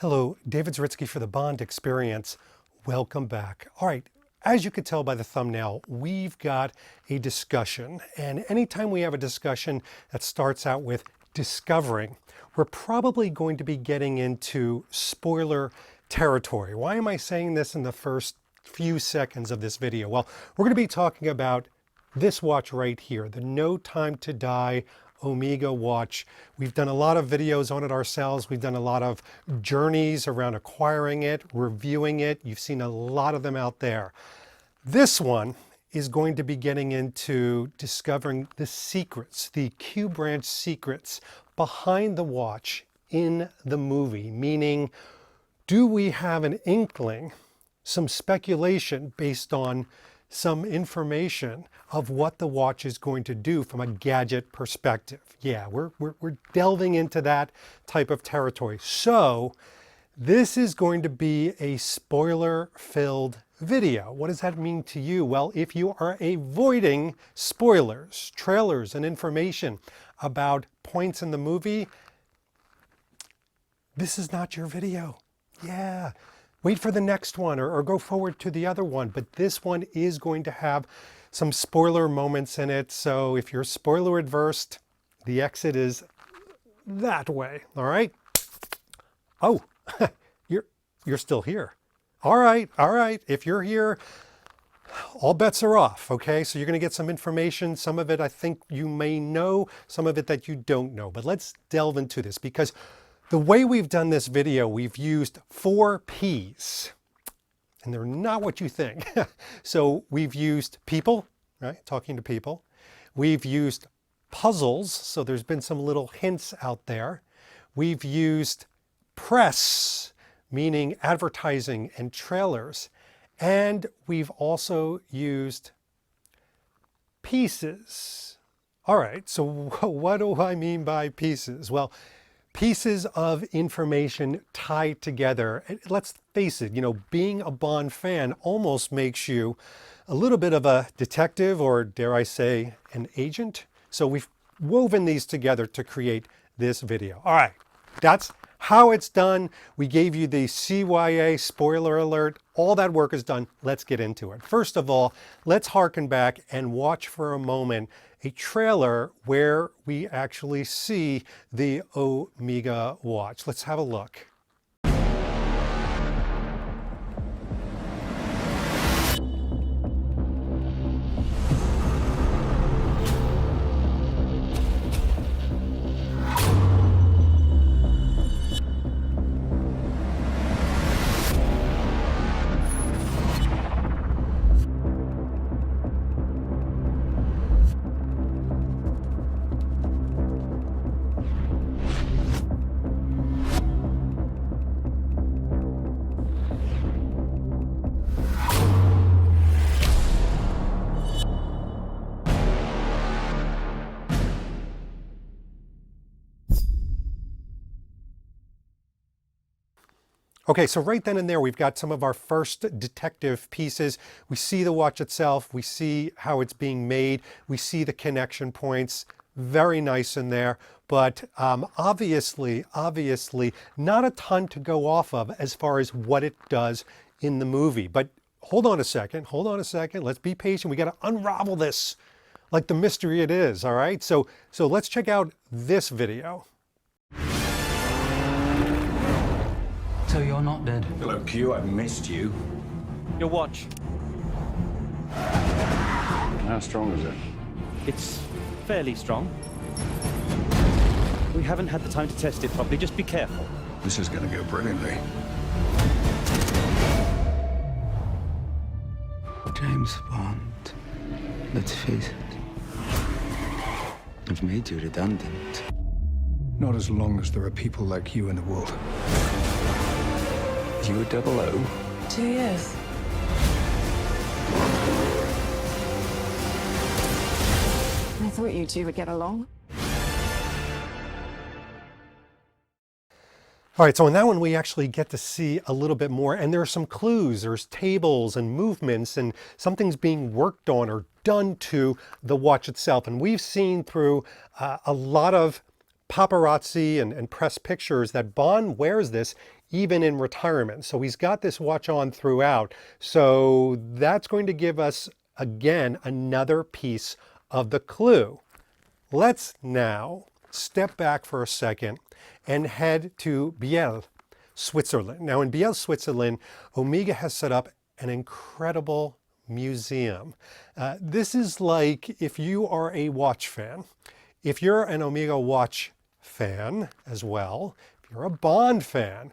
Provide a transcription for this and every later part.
Hello, David Zaritsky for the Bond Experience. Welcome back. All right, as you could tell by the thumbnail, we've got a discussion. And anytime we have a discussion that starts out with discovering, we're probably going to be getting into spoiler territory. Why am I saying this in the first few seconds of this video? Well, we're going to be talking about this watch right here, the No Time to Die Omega watch. We've done a lot of videos on it ourselves. We've done a lot of journeys around acquiring it, reviewing it. You've seen a lot of them out there. This one is going to be getting into discovering the secrets, the Q branch secrets behind the watch in the movie, meaning, do we have an inkling, some speculation based on some information of what the watch is going to do from a gadget perspective? Yeah, we're delving into that type of territory. So this is going to be a spoiler-filled video. What does that mean to you? Well, if you are avoiding spoilers, trailers, and information about points in the movie, this is not your video. Yeah. Wait for the next one or go forward to the other one. But this one is going to have some spoiler moments in it. So if you're spoiler adverse, the exit is that way. All right. Oh, you're still here. All right. All right. If you're here, all bets are off. Okay. So you're going to get some information. Some of it I think you may know, some of it that you don't know. But let's delve into this, because the way we've done this video, we've used 4 P's, and they're not what you think. So we've used people, right? Talking to people. We've used puzzles. So there's been some little hints out there. We've used press, meaning advertising and trailers. And we've also used pieces. All right. So what do I mean by pieces? Well, pieces of information tied together. And let's face it, being a Bond fan almost makes you a little bit of a detective, or dare I say, an agent. So we've woven these together to create this video. All right, that's how it's done. We gave you the CYA spoiler alert. All that work is done. Let's get into it. First of all, let's harken back and watch for a moment a trailer where we actually see the Omega watch. Let's have a look. Okay, so right then and there, we've got some of our first detective pieces. We see the watch itself. We see how it's being made. We see the connection points. Very nice in there. But obviously, not a ton to go off of as far as what it does in the movie. But hold on a second. Let's be patient. We got to unravel this like the mystery it is, all right? So let's check out this video. So you're not dead? Hello, Q. I've missed you. Your watch. How strong is it? It's fairly strong. We haven't had the time to test it properly. Just be careful. This is going to go brilliantly. James Bond, let's face it. I've made you redundant. Not as long as there are people like you in the world. You a 00? 2 years. I thought you two would get along. All right, so in that one, we actually get to see a little bit more, and there are some clues. There's tables and movements, and something's being worked on or done to the watch itself. And we've seen through a lot of paparazzi and press pictures that Bond wears this even in retirement. So he's got this watch on throughout. So that's going to give us, again, another piece of the clue. Let's now step back for a second and head to Biel, Switzerland. Now in Biel, Switzerland, Omega has set up an incredible museum. This is like if you are a watch fan, if you're an Omega watch fan as well, if you're a Bond fan,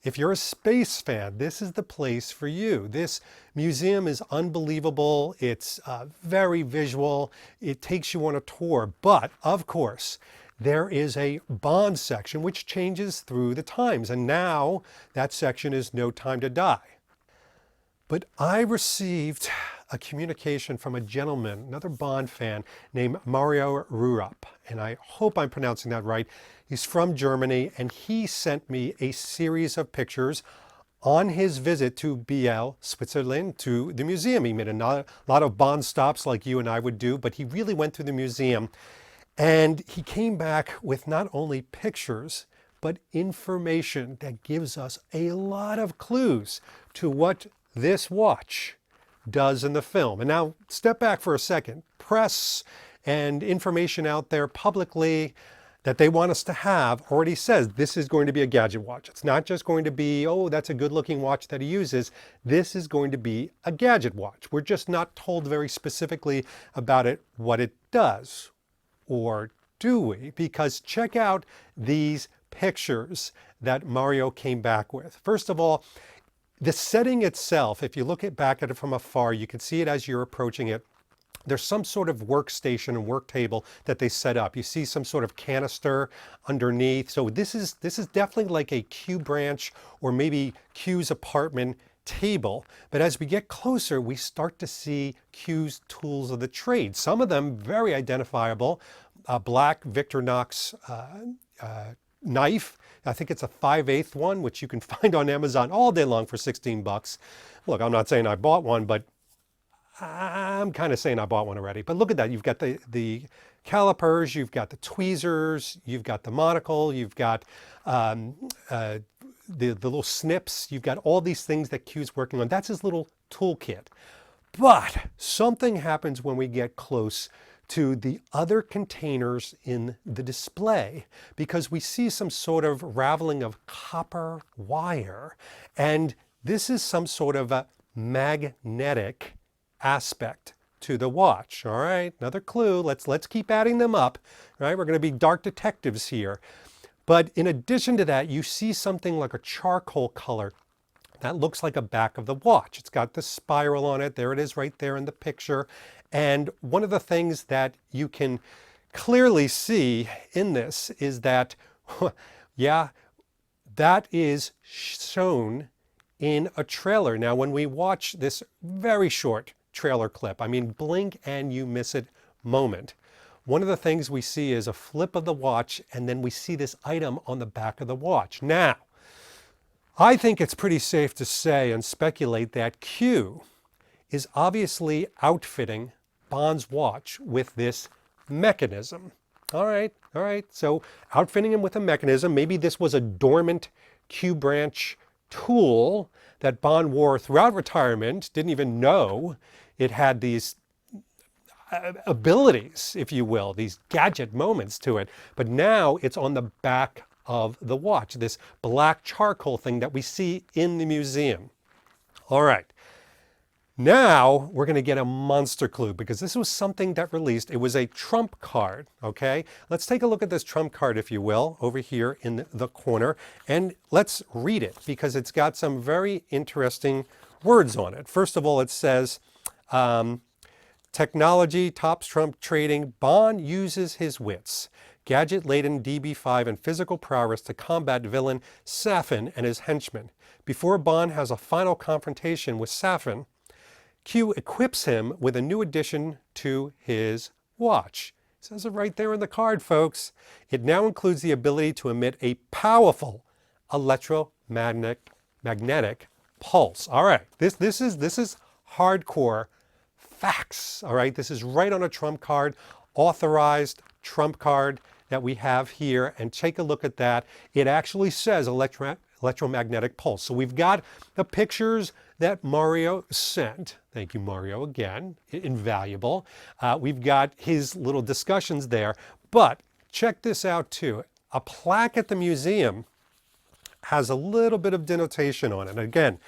if you're a space fan, this is the place for you. This museum is unbelievable. It's very visual. It takes you on a tour. But of course, there is a Bond section which changes through the times. And now that section is No Time to Die. But I received a communication from a gentleman, another Bond fan, named Mario Rurup. And I hope I'm pronouncing that right. He's from Germany, and he sent me a series of pictures on his visit to Biel, Switzerland, to the museum. He made a lot of Bond stops like you and I would do, but he really went through the museum. And he came back with not only pictures, but information that gives us a lot of clues to what this watch does in the film. And now step back for a second. Press and information out there publicly that they want us to have already says this is going to be a gadget watch. It's not just going to be, oh, that's a good looking watch that he uses. This is going to be a gadget watch. We're just not told very specifically about it, what it does. Or do we? Because check out these pictures that Mario came back with. First of all, the setting itself, if you look back at it from afar, you can see it as you're approaching it. There's some sort of workstation and work table that they set up. You see some sort of canister underneath. So this is definitely like a Q branch or maybe Q's apartment table. But as we get closer, we start to see Q's tools of the trade. Some of them very identifiable. A black Victorinox knife. I think it's a 5/8 one, which you can find on Amazon all day long for 16 bucks. Look, I'm not saying I bought one, but I'm kind of saying I bought one already. But look at that. You've got the calipers, you've got the tweezers, you've got the monocle, you've got the little snips, you've got all these things that Q's working on. That's his little toolkit. But something happens when we get close to the other containers in the display, because we see some sort of raveling of copper wire. And this is some sort of a magnetic aspect to the watch. All right, another clue. Let's keep adding them up. All right, we're going to be dark detectives here. But in addition to that, you see something like a charcoal color that looks like a back of the watch. It's got the spiral on it. There it is right there in the picture. And one of the things that you can clearly see in this is that, yeah, that is shown in a trailer. Now, when we watch this very short trailer clip, I mean, blink and you miss it moment, one of the things we see is a flip of the watch, and then we see this item on the back of the watch. Now, I think it's pretty safe to say and speculate that Q is obviously outfitting Bond's watch with this mechanism. All right. So outfitting him with a mechanism. Maybe this was a dormant Q branch tool that Bond wore throughout retirement, didn't even know it had these abilities, if you will, these gadget moments to it. But now it's on the back of the watch, this black charcoal thing that we see in the museum. All right. Now we're going to get a monster clue, because this was something that released. It was a trump card, okay? Let's take a look at this trump card, if you will, over here in the corner, and let's read it, because it's got some very interesting words on it. First of all, it says, technology tops trump trading. Bond uses his wits, gadget-laden DB5 and physical prowess to combat villain Safin and his henchmen. Before Bond has a final confrontation with Safin, Q equips him with a new addition to his watch. It says it right there in the card, folks. It now includes the ability to emit a powerful electromagnetic pulse. All right, this is hardcore facts. All right, this is right on a trump card, authorized trump card that we have here, and take a look at that. It actually says electromagnetic pulse. So we've got the pictures that Mario sent. Thank you, Mario, again. Invaluable. We've got his little discussions there. But check this out, too. A plaque at the museum has a little bit of denotation on it. And again,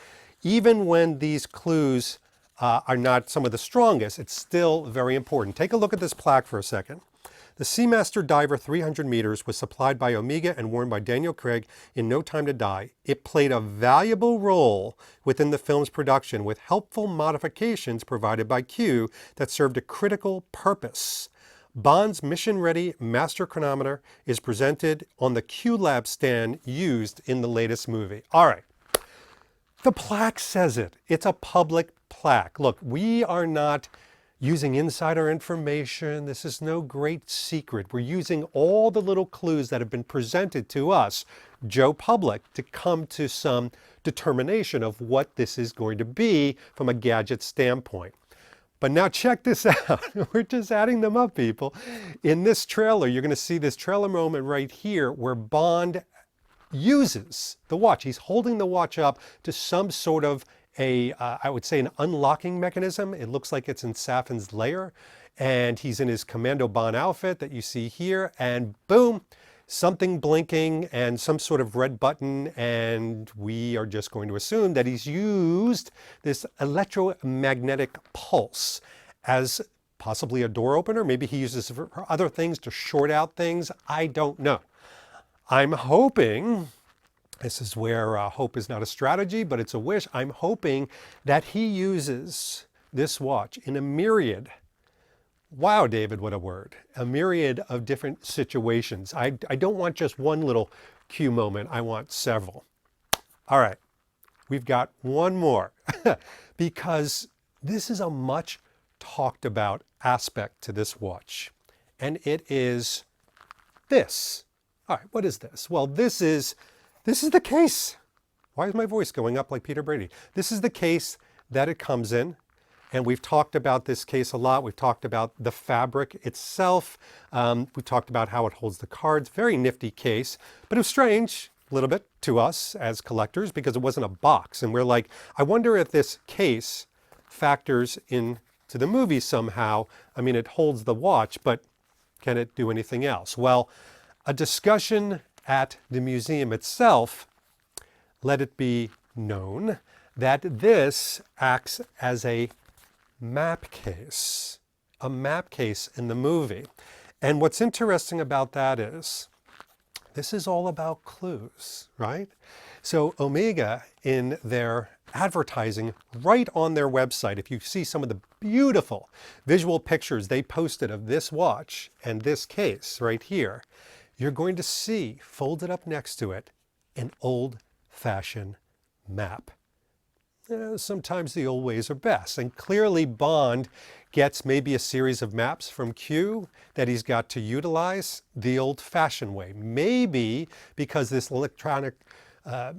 even when these clues are not some of the strongest, it's still very important. Take a look at this plaque for a second. The Seamaster Diver 300 meters was supplied by Omega and worn by Daniel Craig in No Time to Die. It played a valuable role within the film's production with helpful modifications provided by Q that served a critical purpose. Bond's mission-ready master chronometer is presented on the Q-Lab stand used in the latest movie. All right. The plaque says it. It's a public plaque. Look, we are not using insider information. This is no great secret. We're using all the little clues that have been presented to us, Joe Public, to come to some determination of what this is going to be from a gadget standpoint. But now check this out. We're just adding them up, people. In this trailer, you're going to see this trailer moment right here where Bond uses the watch. He's holding the watch up to some sort of I would say an unlocking mechanism. It looks like it's in Safin's lair, and he's in his Commando Bond outfit that you see here, and boom, something blinking and some sort of red button, and we are just going to assume that he's used this electromagnetic pulse as possibly a door opener. Maybe he uses it for other things to short out things. I don't know. I'm hoping, this is where hope is not a strategy, but it's a wish. I'm hoping that he uses this watch in a myriad, wow, David, what a word, a myriad of different situations. I don't want just one little Q moment. I want several. All right, we've got one more because this is a much talked about aspect to this watch, and it is this. All right, what is this? Well, this is the case. Why is my voice going up like Peter Brady? This is the case that it comes in. And we've talked about this case a lot. We've talked about the fabric itself. We talked about how it holds the cards. Very nifty case. But it was strange, a little bit, to us as collectors because it wasn't a box. And we're like, I wonder if this case factors into the movie somehow. I mean, it holds the watch, but can it do anything else? Well, a discussion at the museum itself, let it be known that this acts as a map case in the movie. And what's interesting about that is this is all about clues, right? So Omega, in their advertising right on their website, if you see some of the beautiful visual pictures they posted of this watch and this case right here, you're going to see, folded up next to it, an old-fashioned map. Sometimes the old ways are best. And clearly Bond gets maybe a series of maps from Q that he's got to utilize the old-fashioned way. Maybe because this electronic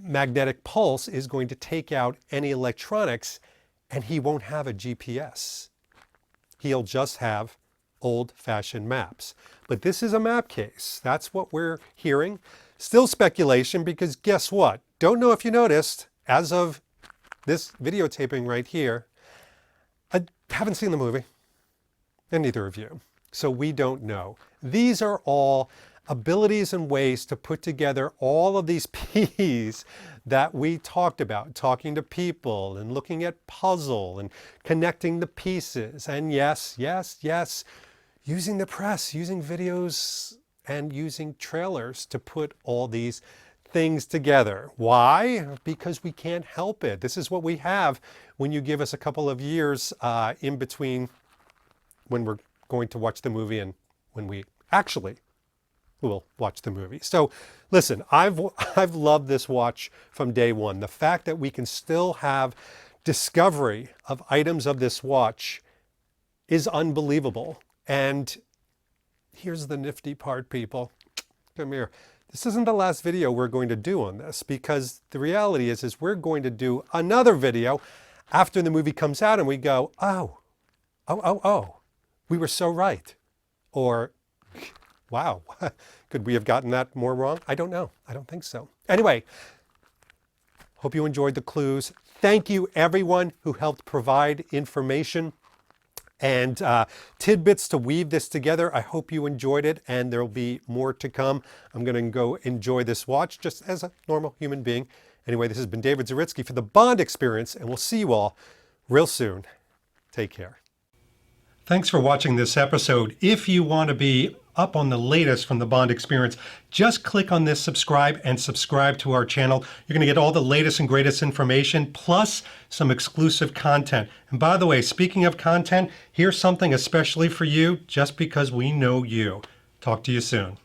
magnetic pulse is going to take out any electronics and he won't have a GPS. He'll just have old-fashioned maps. But this is a map case. That's what we're hearing. Still speculation because guess what? Don't know if you noticed, as of this videotaping right here, I haven't seen the movie, and neither of you. So we don't know. These are all abilities and ways to put together all of these P's that we talked about, talking to people and looking at puzzle and connecting the pieces. And yes, using the press, using videos and using trailers to put all these things together. Why? Because we can't help it. This is what we have when you give us a couple of years in between when we're going to watch the movie and when we actually will watch the movie. So listen, I've loved this watch from day one. The fact that we can still have discovery of items of this watch is unbelievable. And here's the nifty part, people. Come here. This isn't the last video we're going to do on this because the reality is we're going to do another video after the movie comes out and we go, oh, we were so right. Or, wow, could we have gotten that more wrong? I don't know. I don't think so. Anyway, Hope you enjoyed the clues. Thank you, everyone who helped provide information and tidbits to weave this together. I hope you enjoyed it, and there'll be more to come. I'm going to go enjoy this watch just as a normal human being. Anyway, this has been David Zaritsky for the Bond Experience, and we'll see you all real soon. Take care. Thanks for watching this episode. If you want to be up on the latest from the Bond Experience, just click on this subscribe and subscribe to our channel. You're going to get all the latest and greatest information, plus some exclusive content. And by the way, speaking of content, here's something especially for you, just because we know you. Talk to you soon.